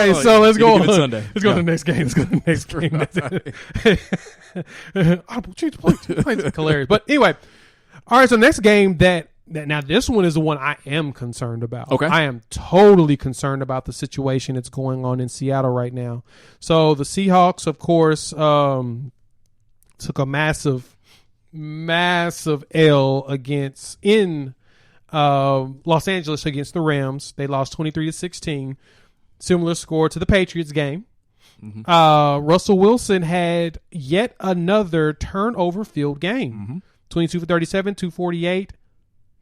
right, so let's go on. Sunday. Let's go to the next game. It's hilarious. But anyway, all right, so next game that now this one is the one I am concerned about. Okay. I am totally concerned about the situation that's going on in Seattle right now. So the Seahawks, of course, took a massive L in Los Angeles against the Rams. They lost 23-16. Similar score to the Patriots game. Mm-hmm. Russell Wilson had yet another turnover-filled game. Mm-hmm. 22 for 37, 248,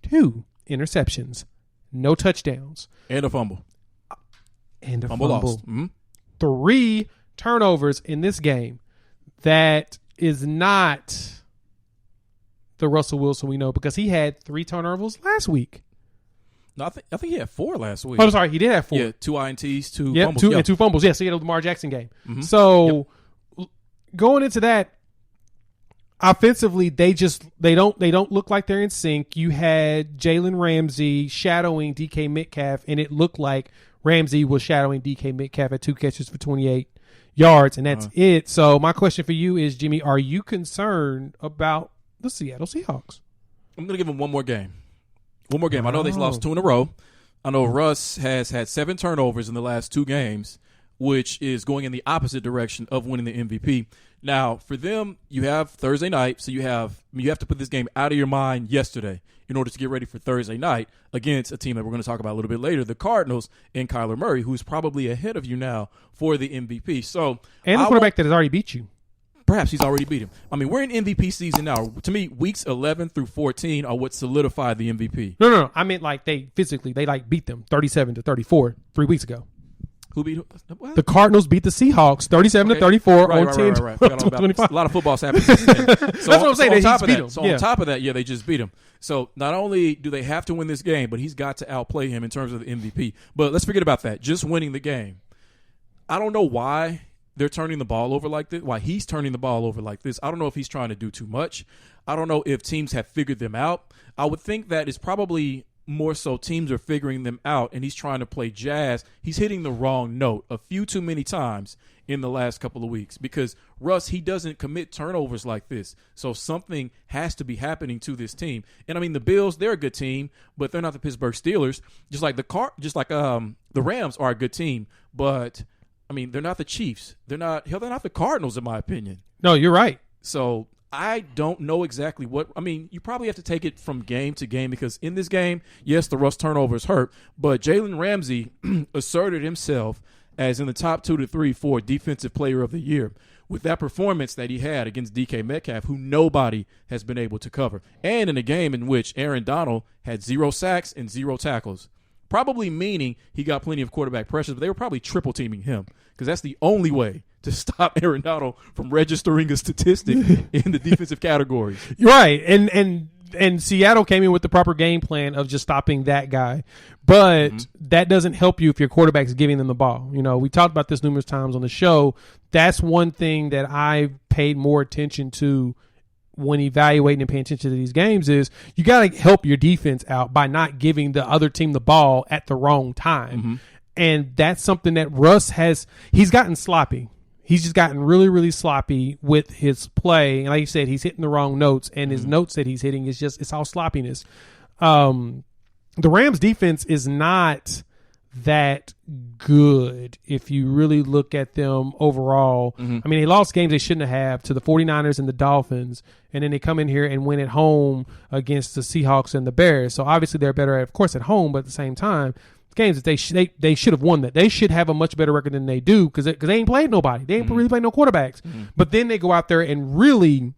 2 interceptions, no touchdowns. And a fumble. Fumble lost. Mm-hmm. 3 turnovers in this game. That is not the Russell Wilson we know, because he had 3 turnovers last week. No, I think he had 4 last week. Oh, sorry, he did have 4. Yeah, 2 INTs, 2 fumbles. Yep. And 2 fumbles. Yeah, so he had a Lamar Jackson game. Mm-hmm. So going into that, offensively, they don't look like they're in sync. You had Jalen Ramsey shadowing DK Metcalf, and it looked like Ramsey was shadowing DK Metcalf at 2 catches for 28 yards, and that's it. So my question for you is, Jimmy, are you concerned about the Seattle Seahawks? I'm going to give them one more game. I know they've lost 2 in a row. I know Russ has had 7 turnovers in the last 2 games, which is going in the opposite direction of winning the MVP. Now, for them, you have Thursday night, so you have to put this game out of your mind yesterday in order to get ready for Thursday night against a team that we're going to talk about a little bit later, the Cardinals and Kyler Murray, who's probably ahead of you now for the MVP. So, and the quarterback that has already beat you. Perhaps he's already beat him. I mean, we're in MVP season now. To me, weeks 11 through 14 are what solidified the MVP. No. I meant like they beat them 37-34 3 weeks ago. Who beat what? The Cardinals beat the Seahawks 37-34 on 10-25. A lot of football's happening. So that's what I'm saying. On top of that, they just beat him. So not only do they have to win this game, but he's got to outplay him in terms of the MVP. But let's forget about that. Just winning the game. I don't know why they're turning the ball over like this, why he's turning the ball over like this. I don't know if he's trying to do too much. I don't know if teams have figured them out. I would think that it's probably more so teams are figuring them out, and he's trying to play jazz. He's hitting the wrong note a few too many times in the last couple of weeks, because Russ, he doesn't commit turnovers like this. So something has to be happening to this team. And I mean, the Bills, they're a good team, but they're not the Pittsburgh Steelers. Just like the Rams are a good team, but I mean, they're not the Chiefs. They're not the Cardinals, in my opinion. No, you're right. So I don't know exactly you probably have to take it from game to game, because in this game, yes, the Russ turnovers hurt, but Jalen Ramsey asserted himself as in the top 2 to 3 for Defensive Player of the Year with that performance that he had against DK Metcalf, who nobody has been able to cover. And in a game in which Aaron Donald had 0 sacks and 0 tackles, probably meaning he got plenty of quarterback pressures, but they were probably triple teaming him, because that's the only way to stop Aaron Donald from registering a statistic in the defensive categories. You're right. And Seattle came in with the proper game plan of just stopping that guy. But that doesn't help you if your quarterback's giving them the ball. You know, we talked about this numerous times on the show. That's one thing that I've paid more attention to when evaluating and paying attention to these games is you got to help your defense out by not giving the other team the ball at the wrong time. Mm-hmm. And that's something that Russ he's gotten sloppy. He's just gotten really, really sloppy with his play. And like you said, he's hitting the wrong notes, and his notes that he's hitting it's all sloppiness. The Rams defense is not that good if you really look at them overall. Mm-hmm. I mean, they lost games they shouldn't have to the 49ers and the Dolphins, and then they come in here and win at home against the Seahawks and the Bears. So obviously they're better, of course, at home, but at the same time, games that they should have won that. They should have a much better record than they do because they ain't played nobody. They ain't really played no quarterbacks. Mm-hmm. But then they go out there and really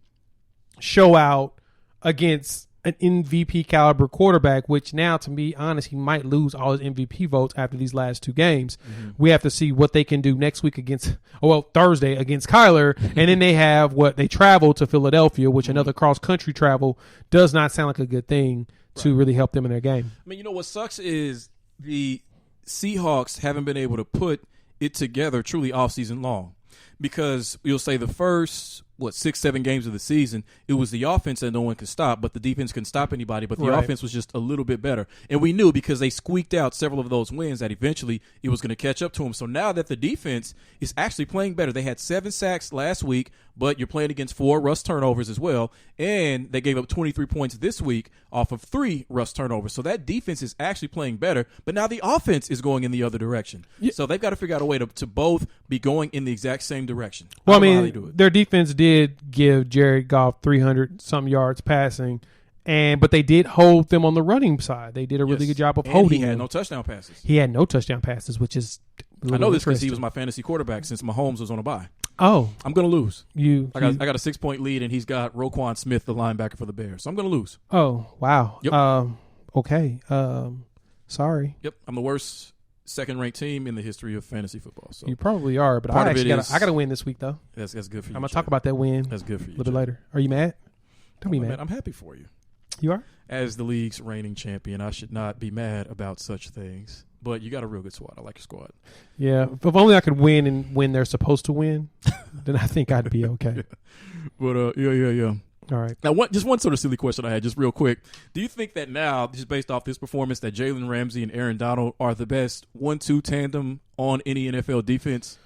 show out against an MVP caliber quarterback, which now, to be honest, he might lose all his MVP votes after these last 2 games. Mm-hmm. We have to see what they can do next week Thursday against Kyler. And then they travel to Philadelphia, which another cross-country travel does not sound like a good thing to really help them in their game. I mean, you know, what sucks is the Seahawks haven't been able to put it together truly all season long, because you'll say the first 6-7 games of the season, it was the offense that no one could stop, but the defense couldn't stop anybody. But the offense was just a little bit better. And we knew because they squeaked out several of those wins that eventually it was going to catch up to them. So now that the defense is actually playing better, they had 7 sacks last week, but you're playing against 4 Russ turnovers as well. And they gave up 23 points this week off of 3 Russ turnovers. So that defense is actually playing better, but now the offense is going in the other direction. Yeah. So they've got to figure out a way to both be going in the exact same direction. Well, I mean, their defense did give Jared Goff 300-something yards passing, but they did hold them on the running side. They did a really good job of holding him. He had no touchdown passes. He had no touchdown passes, which is I know this because he was my fantasy quarterback since Mahomes was on a bye. Oh. I'm going to lose. I got a 6-point lead, and he's got Roquan Smith, the linebacker for the Bears. So I'm going to lose. Oh, wow. Yep. Okay. Sorry. Yep. I'm the worst second-ranked team in the history of fantasy football. So you probably are, but I got to win this week, though. That's good for you. I'm going to talk about that win. That's good for you. A little bit later. Are you mad? Don't be mad. I'm happy for you. You are? As the league's reigning champion, I should not be mad about such things. But you got a real good squad. I like your squad. Yeah. If only I could win and when they're supposed to win, then I think I'd be okay. Yeah. But, yeah. All right. Now, just one sort of silly question I had, just real quick. Do you think that now, just based off this performance, that Jalen Ramsey and Aaron Donald are the best 1-2 tandem on any NFL defense?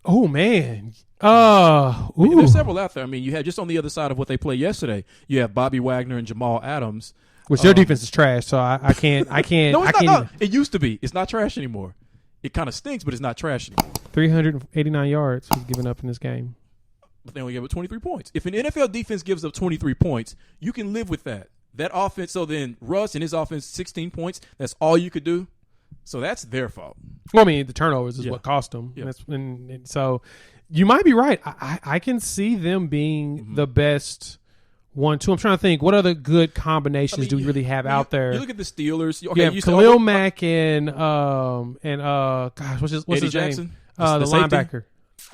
Oh, man. There's several out there. I mean, you had just on the other side of what they played yesterday, you have Bobby Wagner and Jamal Adams. Which their defense is trash, so I can't. No, it's not. It used to be. It's not trash anymore. It kind of stinks, but it's not trash anymore. 389 yards was given up in this game. But they only gave up 23 points. If an NFL defense gives up 23 points, you can live with that. That offense, so then Russ and his offense, 16 points, that's all you could do. So that's their fault. Well, I mean, the turnovers is what cost them. Yeah. And so you might be right. I can see them being the best 1-2. I'm trying to think, what other good combinations do we really have out there? You look at the Steelers. Okay, you have Khalil Mack and gosh, what's Eddie his Jackson? name? The linebacker.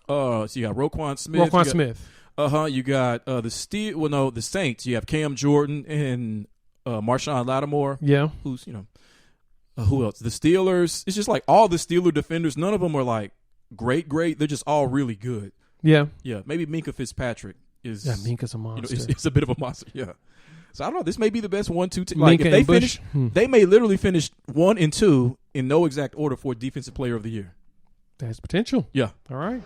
So you got Roquan Smith. Smith. You got the Saints. You have Cam Jordan and Marshawn Lattimore. Yeah. Who's who else? The Steelers. It's just like all the Steeler defenders. None of them are like great. They're just all really good. Yeah. Yeah. Maybe Minkah Fitzpatrick is. Yeah, Minka's a monster. It's a bit of a monster. Yeah. So I don't know. This may be the best 1-2 team. Like if they finish, they may literally finish 1 and 2 in no exact order for Defensive Player of the Year. That's potential. Yeah. All right.